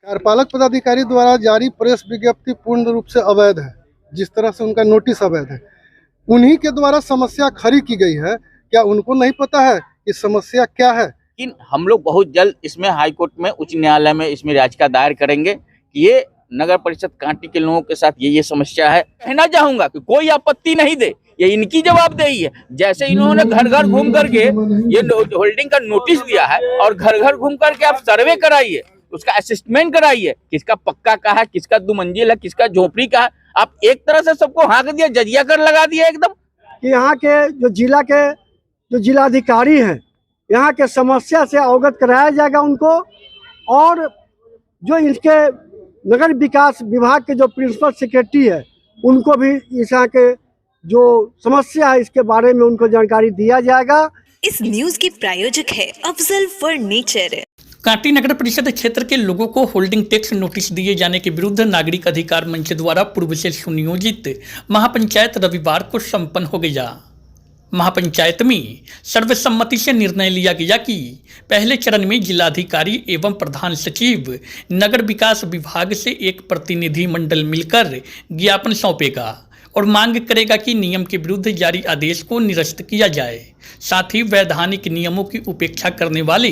कार्यपालक पदाधिकारी द्वारा जारी प्रेस विज्ञप्ति पूर्ण रूप से अवैध है। जिस तरह से उनका नोटिस अवैध है, उन्हीं के द्वारा समस्या खड़ी की गई है। क्या उनको नहीं पता है कि समस्या क्या है? लेकिन हम लोग बहुत जल्द इसमें हाई कोर्ट में, उच्च न्यायालय में इसमें याचिका दायर करेंगे कि ये नगर परिषद कांटी के लोगों के साथ ये समस्या है। कहना चाहूंगा कि कोई आपत्ति नहीं दे, ये इनकी जवाबदेही है। जैसे इन्होंने घर घर घूम करके ये होल्डिंग का नोटिस दिया है और घर घर घूम करके आप सर्वे कराइए, उसका असेसमेंट कराइए, किसका पक्का का है, किसका 2 मंजिल है, किसका झोपड़ी का है। आप एक तरह से सबको हाँक दिया, जजिया कर लगा दिया एकदम कि यहाँ के जो जिलाधिकारी हैं, यहाँ के समस्या से अवगत कराया जाएगा उनको, और जो इनके नगर विकास विभाग के जो प्रिंसिपल सेक्रेटरी है उनको भी इस यहाँ के जो समस्या है इसके बारे में उनको जानकारी दिया जाएगा। इस न्यूज की प्रायोजक है अफजल फर्नीचर। कांटी नगर परिषद क्षेत्र के लोगों को होल्डिंग टैक्स नोटिस दिए जाने के विरुद्ध नागरिक अधिकार मंच द्वारा पूर्व से सुनियोजित महापंचायत रविवार को संपन्न हो गया। महापंचायत में सर्वसम्मति से निर्णय लिया गया कि पहले चरण में जिलाधिकारी एवं प्रधान सचिव नगर विकास विभाग से एक प्रतिनिधि मंडल मिलकर ज्ञापन सौंपेगा और मांग करेगा कि नियम के विरुद्ध जारी आदेश को निरस्त किया जाए। साथ ही वैधानिक नियमों की उपेक्षा करने वाले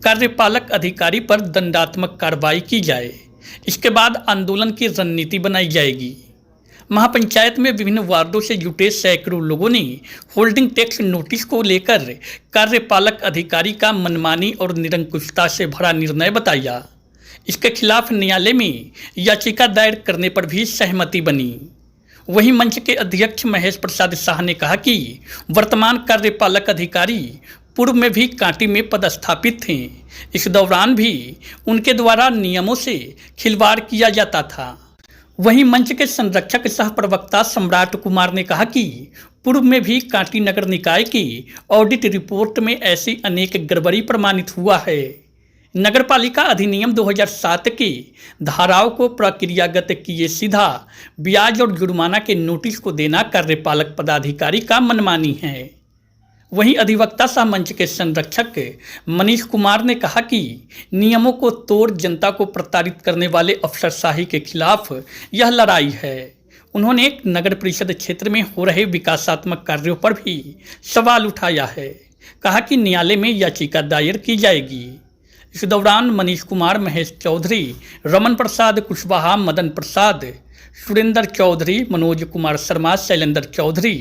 कार्यपालक अधिकारी पर दंडात्मक कार्रवाई की जाए। इसके बाद आंदोलन की रणनीति बनाई जाएगी। महापंचायत में विभिन्न वार्डों से जुटे सैकड़ों लोगों ने होल्डिंग टैक्स नोटिस को लेकर कार्यपालक अधिकारी का मनमानी और निरंकुशता से भरा निर्णय बताया। इसके खिलाफ न्यायालय में याचिका दायर करने पर भी सहमति बनी। वहीं मंच के अध्यक्ष महेश प्रसाद शाह ने कहा कि वर्तमान कार्यपालक अधिकारी पूर्व में भी कांटी में पदस्थापित थे। इस दौरान भी उनके द्वारा नियमों से खिलवाड़ किया जाता था। वहीं मंच के संरक्षक सह प्रवक्ता सम्राट कुमार ने कहा कि पूर्व में भी कांटी नगर निकाय की ऑडिट रिपोर्ट में ऐसी अनेक गड़बड़ी प्रमाणित हुआ है। नगरपालिका अधिनियम 2007 की धाराओं को प्रक्रियागत किए सीधा ब्याज और जुर्माना के नोटिस को देना कार्यपालक पदाधिकारी का मनमानी है। वहीं अधिवक्ता सह मंच के संरक्षक मनीष कुमार ने कहा कि नियमों को तोड़ जनता को प्रताड़ित करने वाले अफसरशाही के खिलाफ यह लड़ाई है। उन्होंने नगर परिषद क्षेत्र में हो रहे विकासात्मक कार्यों पर भी सवाल उठाया है। कहा कि न्यायालय में याचिका दायर की जाएगी। इस दौरान मनीष कुमार, महेश चौधरी, रमन प्रसाद कुशवाहा, मदन प्रसाद, सुरेंद्र चौधरी, मनोज कुमार शर्मा, शैलेंद्र चौधरी,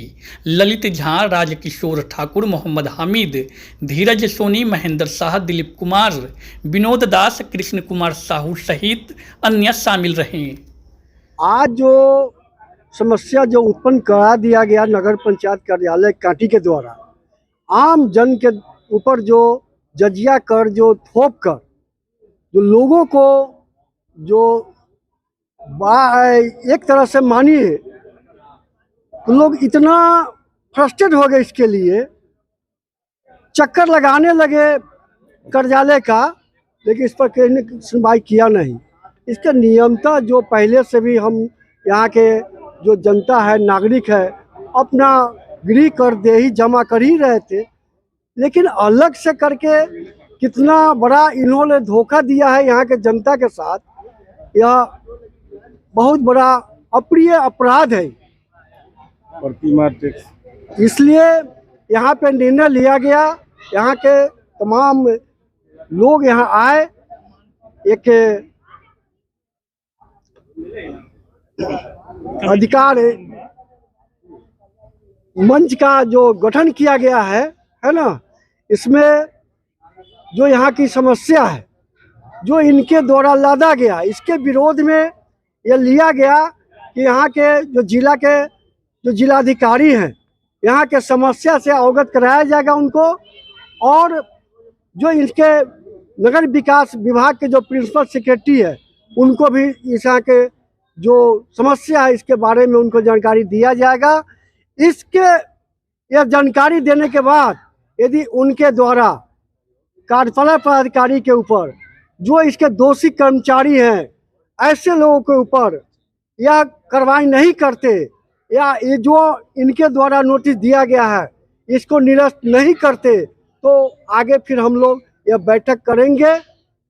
ललित झा, राजकिशोर ठाकुर, मोहम्मद हामिद, धीरज सोनी, महेंद्र शाह, दिलीप कुमार, विनोद दास, कृष्ण कुमार साहू सहित अन्य शामिल रहे। आज जो समस्या जो उत्पन्न करा दिया गया नगर पंचायत कार्यालय कांटी के द्वारा, आम जन के ऊपर जो जजिया कर, जो थोप कर, जो लोगों को जो एक तरह से मानिए तो लोग इतना फ्रस्ट्रेट हो गए, इसके लिए चक्कर लगाने लगे कार्यालय का, लेकिन इस पर किसी ने सुनवाई किया नहीं। इसका नियमता जो पहले से भी हम यहाँ के जो जनता है, नागरिक है, अपना गृह कर दे ही जमा कर ही रहे थे, लेकिन अलग से करके कितना बड़ा इन्होंने धोखा दिया है यहाँ के जनता के साथ, यह बहुत बड़ा अप्रिय अपराध है। इसलिए यहाँ पे निर्णय लिया गया, यहाँ के तमाम लोग यहाँ आए, एक अधिकार मंच का जो गठन किया गया है ना, इसमें जो यहाँ की समस्या है, जो इनके द्वारा लादा गया, इसके विरोध में यह लिया गया कि यहाँ के जो जिलाधिकारी हैं, यहाँ के समस्या से अवगत कराया जाएगा उनको, और जो इनके नगर विकास विभाग के जो प्रिंसिपल सेक्रेटरी है उनको भी इस यहाँ के जो समस्या है इसके बारे में उनको जानकारी दिया जाएगा। यह जानकारी देने के बाद यदि उनके द्वारा कार्यपालक पदाधिकारी के ऊपर जो इसके दोषी कर्मचारी हैं, ऐसे लोगों के ऊपर यह कार्रवाई नहीं करते, या ये जो इनके द्वारा नोटिस दिया गया है इसको निरस्त नहीं करते, तो आगे फिर हम लोग यह बैठक करेंगे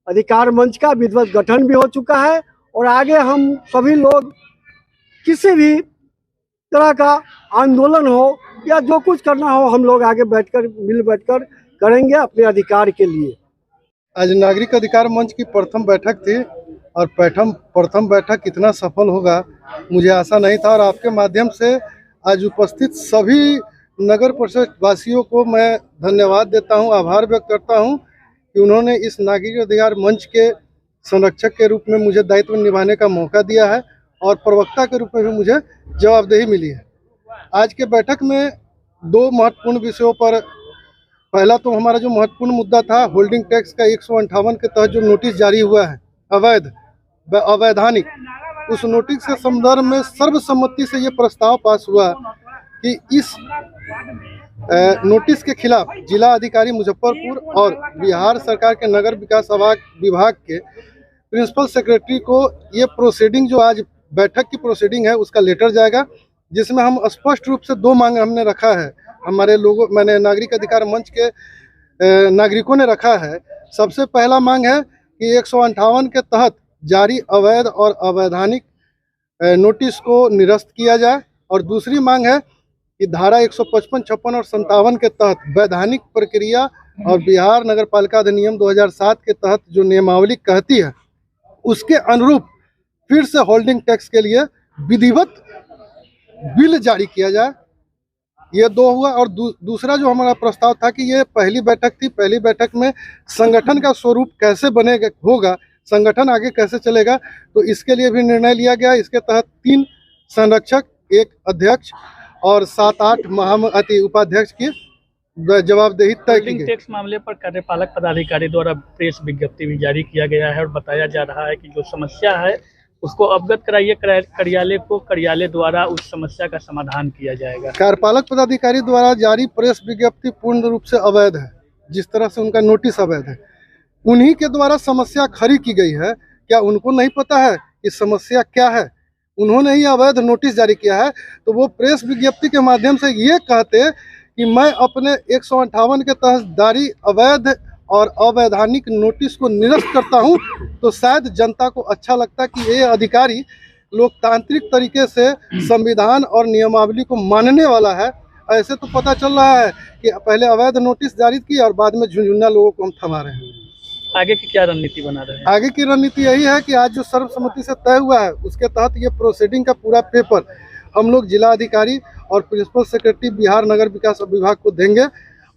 अधिकार मंच का विधिवत गठन भी हो चुका है और आगे हम सभी लोग किसी भी तरह का आंदोलन हो या जो कुछ करना हो हम लोग आगे बैठकर करेंगे अपने अधिकार के लिए। आज नागरिक अधिकार मंच की प्रथम बैठक थी और प्रथम बैठक कितना सफल होगा मुझे आशा नहीं था और आपके माध्यम से आज उपस्थित सभी नगर परिषद वासियों को मैं धन्यवाद देता हूं, आभार व्यक्त करता हूं कि उन्होंने इस नागरिक अधिकार मंच के संरक्षक के रूप में मुझे दायित्व निभाने का मौका दिया है और प्रवक्ता के रूप में भी मुझे जवाबदेही मिली है। आज के बैठक में दो महत्वपूर्ण विषयों पर, पहला तो हमारा जो महत्वपूर्ण मुद्दा था होल्डिंग टैक्स का 158 के तहत जो नोटिस जारी हुआ है अवैधानिक, उस नोटिस के संदर्भ में सर्वसम्मति से ये प्रस्ताव पास हुआ कि इस नोटिस के खिलाफ जिला अधिकारी मुजफ्फरपुर और बिहार सरकार के नगर विकास विभाग के प्रिंसिपल सेक्रेटरी को ये प्रोसीडिंग, जो आज बैठक की प्रोसीडिंग है, उसका लेटर जाएगा, जिसमें हम स्पष्ट रूप से दो मांग हमने रखा है। हमारे लोगों, मैंने नागरिक अधिकार मंच के नागरिकों ने रखा है। सबसे पहला मांग है कि 158 के तहत जारी अवैध और अवैधानिक नोटिस को निरस्त किया जाए और दूसरी मांग है कि धारा 155, 56 और 57 के तहत वैधानिक प्रक्रिया और बिहार नगरपालिका अधिनियम 2007 के तहत जो नियमावली कहती है उसके अनुरूप फिर से होल्डिंग टैक्स के लिए विधिवत बिल जारी किया जाए। ये दो हुआ और दूसरा जो हमारा प्रस्ताव था कि ये पहली बैठक थी, पहली बैठक में संगठन का स्वरूप कैसे बनेगा, होगा, संगठन आगे कैसे चलेगा, तो इसके लिए भी निर्णय लिया गया। इसके तहत 3 संरक्षक, 1 अध्यक्ष और 7-8 उपाध्यक्ष की जवाबदेही तय की गई। टैक्स मामले पर कार्यपालक पदाधिकारी द्वारा प्रेस विज्ञप्ति भी जारी किया गया है और बताया जा रहा है कि जो समस्या है उसको अवगत कराइए कार्यालय द्वारा उस समस्या का समाधान किया जाएगा। कार्यपालक पदाधिकारी द्वारा जारी प्रेस विज्ञप्ति पूर्ण रूप से अवैध है, जिस तरह से उनका नोटिस अवैध है। उन्हीं के द्वारा समस्या खड़ी की गई है। क्या उनको नहीं पता है कि समस्या क्या है? उन्होंने ही अवैध नोटिस जारी किया है, तो वो प्रेस विज्ञप्ति के माध्यम से ये कहते कि मैं अपने 158 के तहत जारी अवैध और अवैधानिक नोटिस को निरस्त करता हूं, तो शायद जनता को अच्छा लगता कि ये अधिकारी लोकतांत्रिक तरीके से संविधान और नियमावली को मानने वाला है। ऐसे तो पता चल रहा है कि पहले अवैध नोटिस जारी की और बाद में झुंझुना लोगों को हम थमा रहे हैं। आगे की क्या रणनीति बना रहे हैं? आगे की रणनीति यही है कि आज जो सर्वसम्मति से तय हुआ है उसके तहत ये प्रोसीडिंग का पूरा पेपर हम लोग जिला अधिकारी और प्रिंसिपल सेक्रेटरी बिहार नगर विकास विभाग को देंगे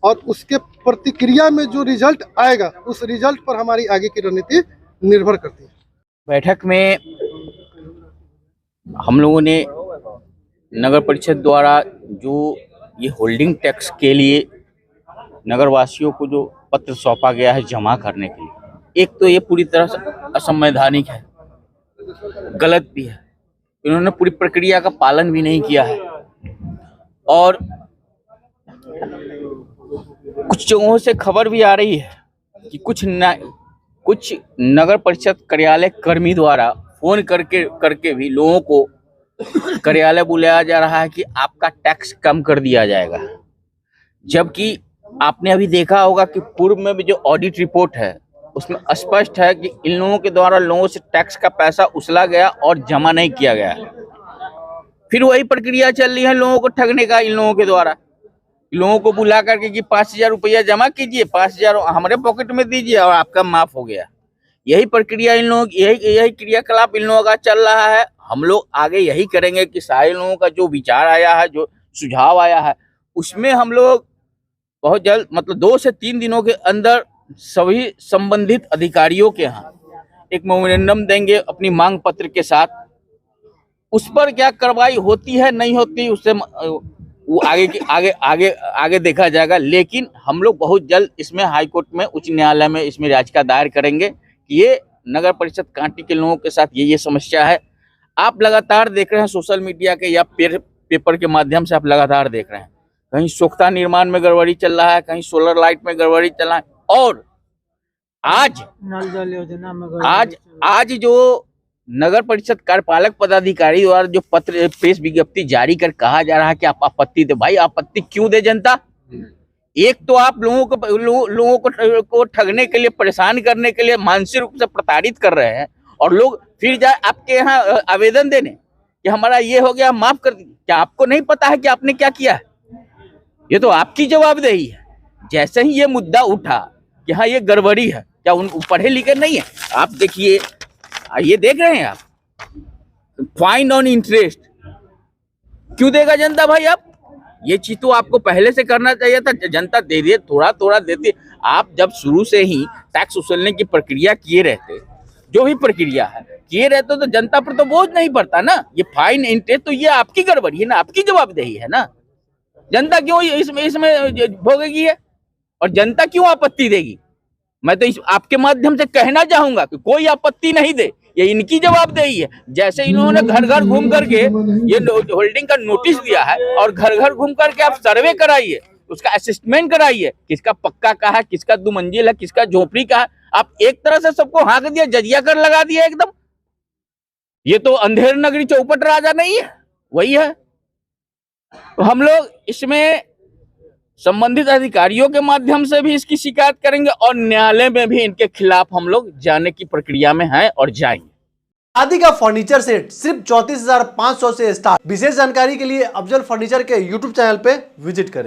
और उसके प्रतिक्रिया में जो रिजल्ट आएगा उस रिजल्ट पर हमारी आगे की रणनीति निर्भर करती है। बैठक में हम लोगों ने नगर परिषद द्वारा जो ये होल्डिंग टैक्स के लिए नगरवासियों को जो पत्र सौंपा गया है जमा करने के लिए, एक तो ये पूरी तरह से असंवैधानिक है, गलत भी है, इन्होंने पूरी प्रक्रिया का पालन भी नहीं किया है और कुछ जगहों से खबर भी आ रही है कि कुछ नगर परिषद कार्यालय कर्मी द्वारा फोन करके भी लोगों को कार्यालय बुलाया जा रहा है कि आपका टैक्स कम कर दिया जाएगा, जबकि आपने अभी देखा होगा कि पूर्व में भी जो ऑडिट रिपोर्ट है उसमें स्पष्ट है कि इन लोगों के द्वारा लोगों से टैक्स का पैसा उछला गया और जमा नहीं किया गया। फिर वही प्रक्रिया चल रही है लोगों को ठगने का। इन लोगों के द्वारा लोगों को बुला करके कि 5,000 रुपया जमा कीजिए, 5,000 हमारे पॉकेट में दीजिए और आपका माफ हो गया। यही प्रक्रिया इन लोगों, यही क्रियाकलाप इन लोगों का चल रहा है। हम लोग आगे यही करेंगे कि सारे लोगों का जो विचार आया है, जो सुझाव आया है, उसमें हम लोग बहुत जल्द, मतलब 2 से 3 दिनों के अंदर सभी संबंधित अधिकारियों के यहाँ एक मेमोरेंडम देंगे अपनी मांग पत्र के साथ। उस पर क्या कार्रवाई होती है नहीं होती उससे वो आगे देखा जाएगा। लेकिन हम लोग बहुत जल्द इसमें हाई कोर्ट में, उच्च न्यायालय में इसमें याचिका दायर करेंगे कि ये नगर परिषद कांटी के लोगों के साथ ये समस्या है। आप लगातार देख रहे हैं सोशल मीडिया के या पेपर के माध्यम से आप लगातार देख रहे हैं, कहीं सोख्ता निर्माण में गड़बड़ी चल रहा है, कहीं सोलर लाइट में गड़बड़ी चल रहा है और आज नल जल योजना में आज जो नगर परिषद कार्यपालक पदाधिकारी द्वारा जो पत्र प्रेस विज्ञप्ति जारी कर कहा जा रहा है कि आप आपत्ति दे। भाई आपत्ति क्यों दे जनता? एक तो आप लोगों को ठगने के लिए, परेशान करने के लिए मानसिक रूप से प्रताड़ित कर रहे हैं, और लोग फिर जाए आपके यहाँ आवेदन देने कि हमारा ये हो गया, माफ कर दीजिए। क्या आपको नहीं पता है कि आपने क्या किया है? ये तो आपकी जवाबदेही है। जैसे ही ये मुद्दा उठा कि हाँ ये गड़बड़ी है, क्या उन पढ़े लिखे नहीं है? आप देखिए, ये देख रहे हैं आप, फाइन ऑन इंटरेस्ट क्यों देगा जनता भाई? आप ये चीज तो आपको पहले से करना चाहिए था। जनता दे दे, थोड़ा थोड़ा देती। आप जब शुरू से ही टैक्स वसूलने की प्रक्रिया किए रहते, जो भी प्रक्रिया है किए रहते, तो जनता पर तो बोझ नहीं पड़ता ना। ये फाइन इंटरेस्ट तो ये आपकी गड़बड़ी है ना, आपकी जवाबदेही है ना। जनता क्यों इसमें भोगेगी है, और जनता क्यों आपत्ति देगी? मैं तो आपके माध्यम से कहना चाहूंगा कि कोई आपत्ति नहीं दे, ये इनकी जवाबदेही है। जैसे इन्होंने घर घर घूम करके ये होल्डिंग का नोटिस दिया है, और घर घर घूम करके आप सर्वे कराइए, उसका असेसमेंट कराइए, किसका पक्का का है, किसका 2 मंजिल है, किसका झोपड़ी का है। आप एक तरह से सबको हाँक दिया, जजिया कर लगा दिया एकदम। ये तो अंधेर नगरी चौपट राजा नहीं है, वही है। तो हम लोग इसमें संबंधित अधिकारियों के माध्यम से भी इसकी शिकायत करेंगे, और न्यायालय में भी इनके खिलाफ हम लोग जाने की प्रक्रिया में हैं और जाएंगे। शादी का फर्नीचर सेट सिर्फ 34,500 से स्टार्ट। विशेष जानकारी के लिए अफजल फर्नीचर के यूट्यूब चैनल पे विजिट करें।